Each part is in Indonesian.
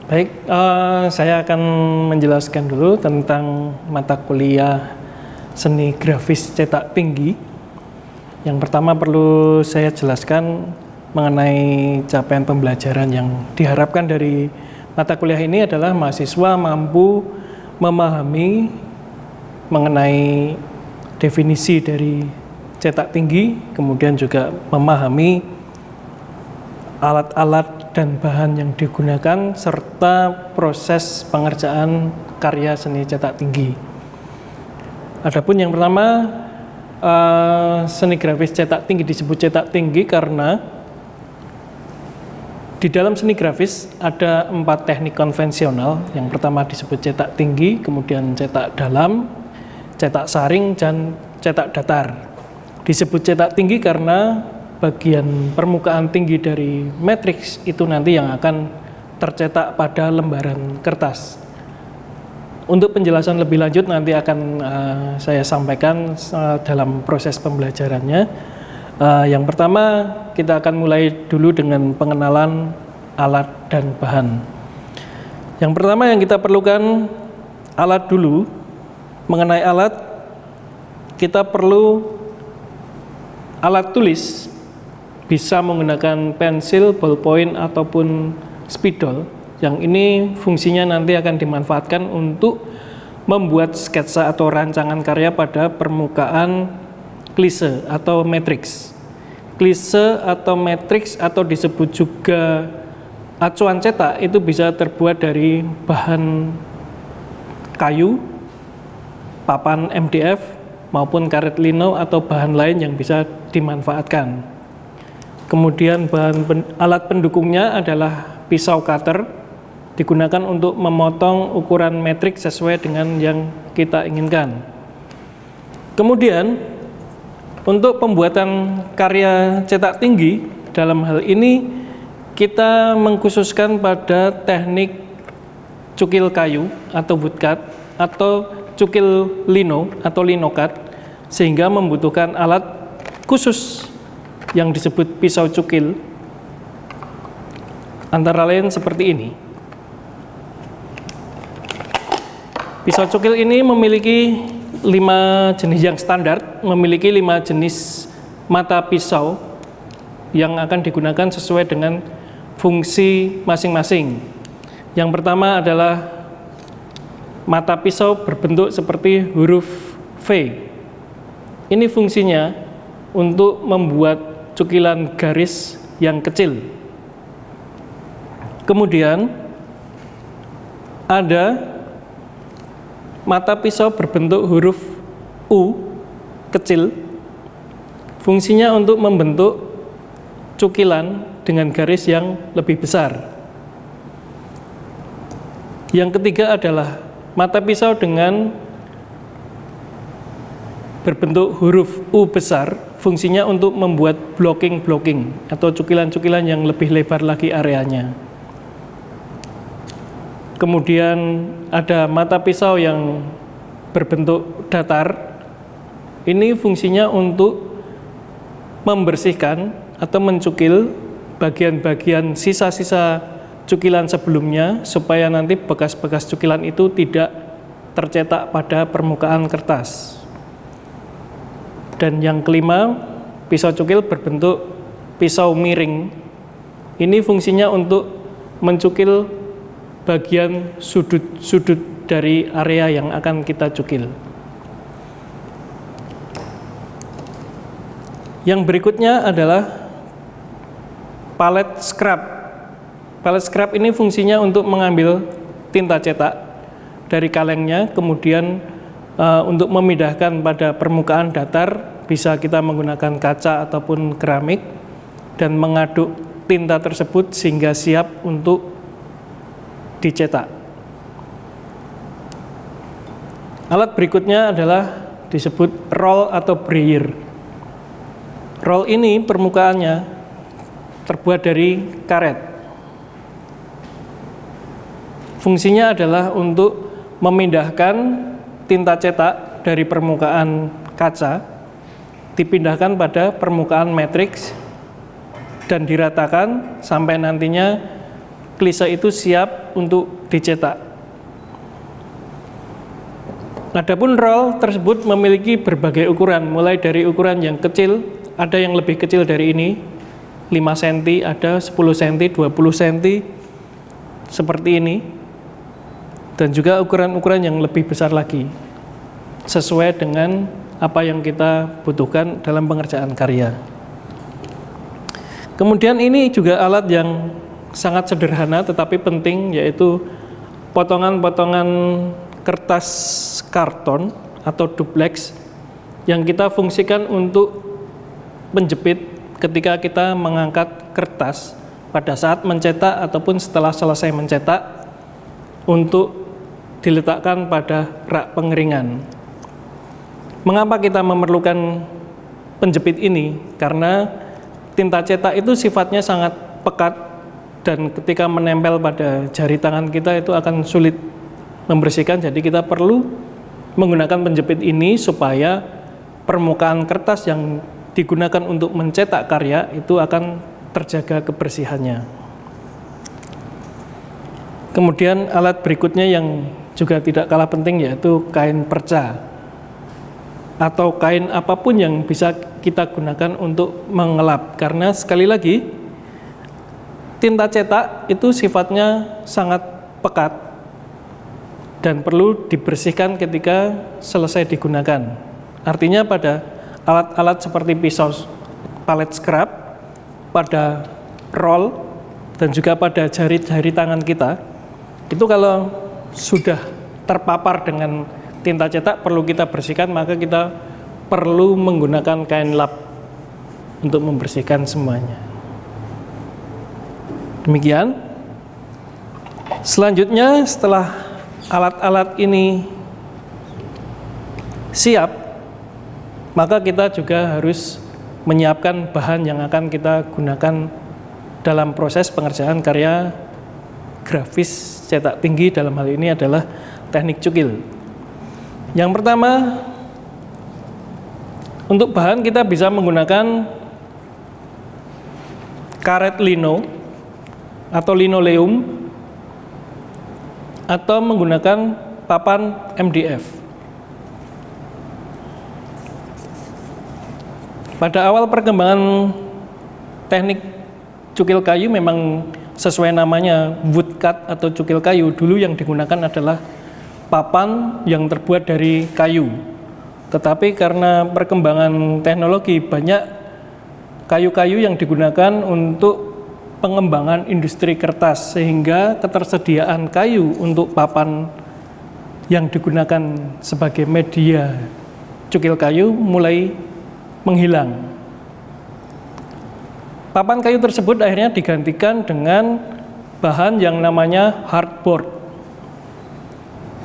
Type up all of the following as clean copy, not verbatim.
Baik, saya akan menjelaskan dulu tentang mata kuliah seni grafis cetak tinggi. Yang pertama perlu saya jelaskan mengenai capaian pembelajaran yang diharapkan dari mata kuliah ini adalah mahasiswa mampu memahami mengenai definisi dari cetak tinggi, kemudian juga memahami alat-alat dan bahan yang digunakan serta proses pengerjaan karya seni cetak tinggi. Adapun yang pertama, seni grafis cetak tinggi disebut cetak tinggi karena di dalam seni grafis ada 4 teknik konvensional. Yang pertama disebut cetak tinggi, kemudian cetak dalam, cetak saring, dan cetak datar. Disebut cetak tinggi karena bagian permukaan tinggi dari matriks itu nanti yang akan tercetak pada lembaran kertas. Untuk penjelasan lebih lanjut nanti akan saya sampaikan dalam proses pembelajarannya. Yang pertama kita akan mulai dulu dengan pengenalan alat dan bahan. Yang pertama yang kita perlukan alat dulu. Mengenai alat, kita perlu alat tulis, bisa menggunakan pensil, ballpoint, ataupun spidol. Yang ini fungsinya nanti akan dimanfaatkan untuk membuat sketsa atau rancangan karya pada permukaan klise atau matriks. Klise atau matriks atau disebut juga acuan cetak itu bisa terbuat dari bahan kayu, papan MDF, maupun karet lino atau bahan lain yang bisa dimanfaatkan. Kemudian alat pendukungnya adalah pisau cutter, digunakan untuk memotong ukuran metrik sesuai dengan yang kita inginkan. Kemudian untuk pembuatan karya cetak tinggi, dalam hal ini kita mengkhususkan pada teknik cukil kayu atau woodcut atau cukil lino atau linocut, sehingga membutuhkan alat khusus yang disebut pisau cukil, antara lain seperti ini. Pisau cukil ini memiliki 5 jenis yang standar, memiliki 5 jenis mata pisau yang akan digunakan sesuai dengan fungsi masing-masing. Yang pertama adalah mata pisau berbentuk seperti huruf V. Ini fungsinya untuk membuat cukilan garis yang kecil. Kemudian ada mata pisau berbentuk huruf U kecil. Fungsinya untuk membentuk cukilan dengan garis yang lebih besar. Yang ketiga adalah mata pisau dengan berbentuk huruf U besar, fungsinya untuk membuat blocking atau cukilan-cukilan yang lebih lebar lagi areanya. Kemudian ada mata pisau yang berbentuk datar. Ini fungsinya untuk membersihkan atau mencukil bagian-bagian sisa-sisa cukilan sebelumnya supaya nanti bekas-bekas cukilan itu tidak tercetak pada permukaan kertas. Dan yang kelima, pisau cukil berbentuk pisau miring. Ini fungsinya untuk mencukil bagian sudut-sudut dari area yang akan kita cukil. Yang berikutnya adalah palet scrap. Palet scrap ini fungsinya untuk mengambil tinta cetak dari kalengnya, kemudian untuk memindahkan pada permukaan datar, bisa kita menggunakan kaca ataupun keramik, dan mengaduk tinta tersebut sehingga siap untuk dicetak. Alat berikutnya adalah disebut roll atau brayer. Roll ini permukaannya terbuat dari karet. Fungsinya adalah untuk memindahkan tinta cetak dari permukaan kaca, dipindahkan pada permukaan matriks dan diratakan sampai nantinya klise itu siap untuk dicetak. Adapun roll tersebut memiliki berbagai ukuran, mulai dari ukuran yang kecil, ada yang lebih kecil dari ini, 5 cm, ada 10 cm, 20 cm, seperti ini, dan juga ukuran-ukuran yang lebih besar lagi, sesuai dengan apa yang kita butuhkan dalam pengerjaan karya. Kemudian ini juga alat yang sangat sederhana tetapi penting, yaitu potongan-potongan kertas karton atau duplex yang kita fungsikan untuk menjepit ketika kita mengangkat kertas pada saat mencetak ataupun setelah selesai mencetak untuk diletakkan pada rak pengeringan. Mengapa kita memerlukan penjepit ini? Karena tinta cetak itu sifatnya sangat pekat dan ketika menempel pada jari tangan kita itu akan sulit membersihkan, jadi kita perlu menggunakan penjepit ini supaya permukaan kertas yang digunakan untuk mencetak karya itu akan terjaga kebersihannya. Kemudian alat berikutnya yang juga tidak kalah penting yaitu kain perca atau kain apapun yang bisa kita gunakan untuk mengelap, karena sekali lagi tinta cetak itu sifatnya sangat pekat dan perlu dibersihkan ketika selesai digunakan. Artinya pada alat-alat seperti pisau palet scrub, pada roll, dan juga pada jari-jari tangan kita, itu kalau sudah terpapar dengan tinta cetak perlu kita bersihkan, maka kita perlu menggunakan kain lap untuk membersihkan semuanya. Demikian. Selanjutnya setelah alat-alat ini siap, maka kita juga harus menyiapkan bahan yang akan kita gunakan dalam proses pengerjaan karya grafis cetak tinggi. Dalam hal ini adalah teknik cukil. Yang pertama, untuk bahan kita bisa menggunakan karet lino atau linoleum, atau menggunakan papan MDF. Pada awal perkembangan teknik cukil kayu memang sesuai namanya woodcut atau cukil kayu. Dulu yang digunakan adalah papan yang terbuat dari kayu. Tetapi karena perkembangan teknologi, banyak kayu-kayu yang digunakan untuk pengembangan industri kertas, sehingga ketersediaan kayu untuk papan yang digunakan sebagai media cukil kayu mulai menghilang. Papan kayu tersebut akhirnya digantikan dengan bahan yang namanya hardboard,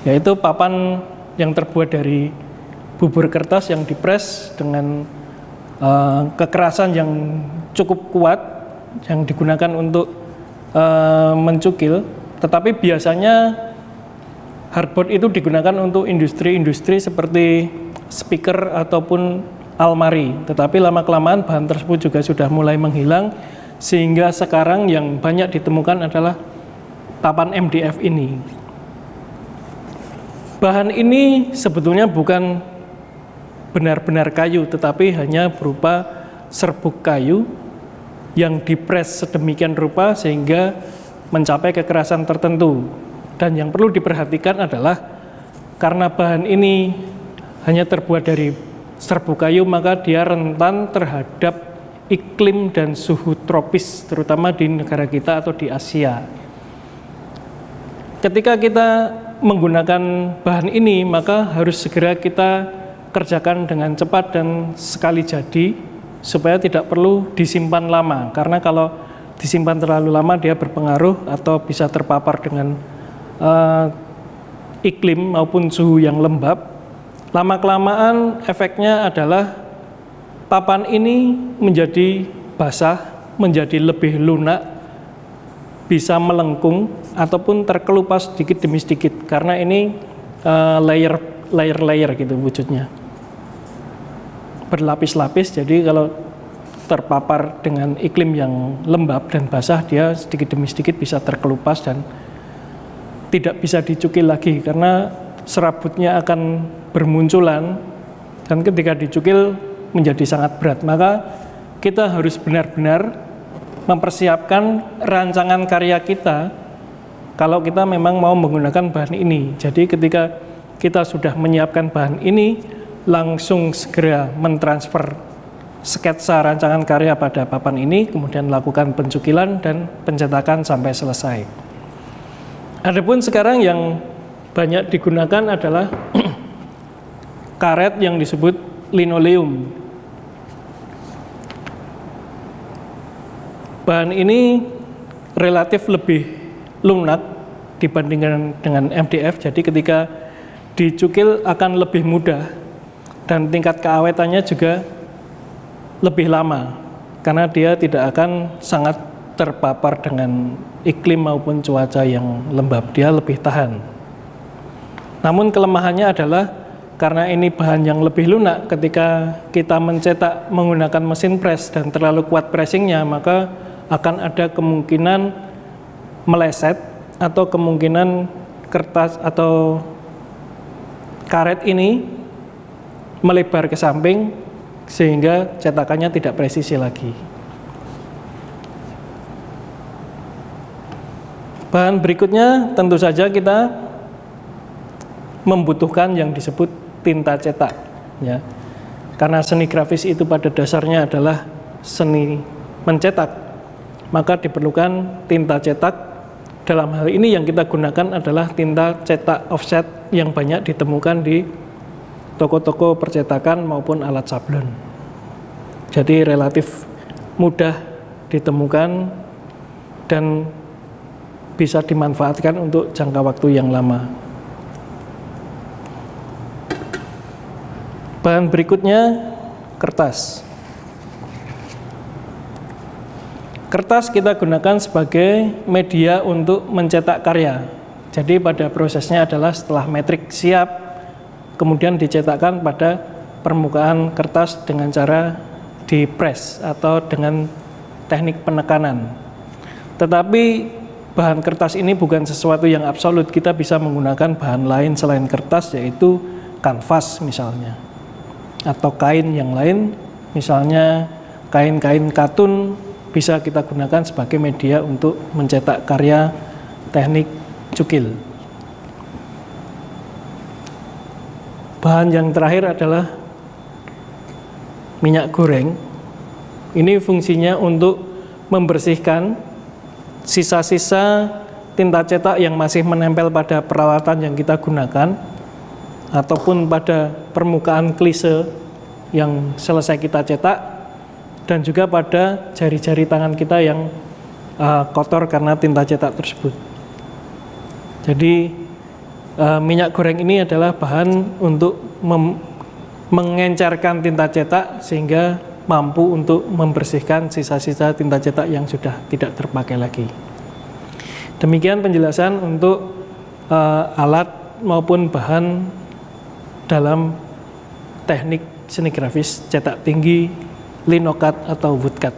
yaitu papan yang terbuat dari bubur kertas yang dipres dengan kekerasan yang cukup kuat, yang digunakan untuk mencukil. Tetapi biasanya hardboard itu digunakan untuk industri-industri seperti speaker ataupun almari. Tetapi lama-kelamaan bahan tersebut juga sudah mulai menghilang, sehingga sekarang yang banyak ditemukan adalah papan MDF ini. Bahan ini sebetulnya bukan benar-benar kayu, tetapi hanya berupa serbuk kayu yang dipres sedemikian rupa sehingga mencapai kekerasan tertentu. Dan yang perlu diperhatikan adalah karena bahan ini hanya terbuat dari serbuk kayu, maka dia rentan terhadap iklim dan suhu tropis, terutama di negara kita atau di Asia. Ketika kita menggunakan bahan ini, maka harus segera kita kerjakan dengan cepat dan sekali jadi, supaya tidak perlu disimpan lama, karena kalau disimpan terlalu lama dia berpengaruh atau bisa terpapar dengan iklim maupun suhu yang lembab. Lama-kelamaan efeknya adalah papan ini menjadi basah, menjadi lebih lunak, bisa melengkung ataupun terkelupas sedikit demi sedikit, karena ini layer gitu wujudnya, berlapis-lapis. Jadi kalau terpapar dengan iklim yang lembab dan basah, dia sedikit demi sedikit bisa terkelupas dan tidak bisa dicukil lagi karena serabutnya akan bermunculan dan ketika dicukil menjadi sangat berat. Maka kita harus benar-benar mempersiapkan rancangan karya kita kalau kita memang mau menggunakan bahan ini. Jadi ketika kita sudah menyiapkan bahan ini, langsung segera mentransfer sketsa rancangan karya pada papan ini, kemudian lakukan pencukilan dan pencetakan sampai selesai. Adapun sekarang yang banyak digunakan adalah karet yang disebut linoleum. Bahan ini relatif lebih lunak dibandingkan dengan MDF, jadi ketika dicukil akan lebih mudah dan tingkat keawetannya juga lebih lama karena dia tidak akan sangat terpapar dengan iklim maupun cuaca yang lembab, dia lebih tahan. Namun kelemahannya adalah karena ini bahan yang lebih lunak, ketika kita mencetak menggunakan mesin press dan terlalu kuat pressingnya, maka akan ada kemungkinan meleset atau kemungkinan kertas atau karet ini melebar ke samping sehingga cetakannya tidak presisi lagi. Bahan berikutnya tentu saja kita membutuhkan yang disebut tinta cetak, ya. Karena seni grafis itu pada dasarnya adalah seni mencetak, maka diperlukan tinta cetak. Dalam hal ini yang kita gunakan adalah tinta cetak offset yang banyak ditemukan di toko-toko percetakan maupun alat sablon. Jadi relatif mudah ditemukan dan bisa dimanfaatkan untuk jangka waktu yang lama. Bahan berikutnya kertas. Kertas kita gunakan sebagai media untuk mencetak karya. Jadi pada prosesnya adalah setelah metrik siap, kemudian dicetakkan pada permukaan kertas dengan cara di-press atau dengan teknik penekanan. Tetapi bahan kertas ini bukan sesuatu yang absolut, kita bisa menggunakan bahan lain selain kertas, yaitu kanvas misalnya, atau kain yang lain, misalnya kain-kain katun bisa kita gunakan sebagai media untuk mencetak karya teknik cukil. Bahan yang terakhir adalah minyak goreng. Ini fungsinya untuk membersihkan sisa-sisa tinta cetak yang masih menempel pada peralatan yang kita gunakan ataupun pada permukaan klise yang selesai kita cetak, dan juga pada jari-jari tangan kita yang kotor karena tinta cetak tersebut. Jadi minyak goreng ini adalah bahan untuk mengencerkan tinta cetak sehingga mampu untuk membersihkan sisa-sisa tinta cetak yang sudah tidak terpakai lagi. Demikian penjelasan untuk alat maupun bahan dalam teknik seni grafis cetak tinggi, linocut atau woodcut.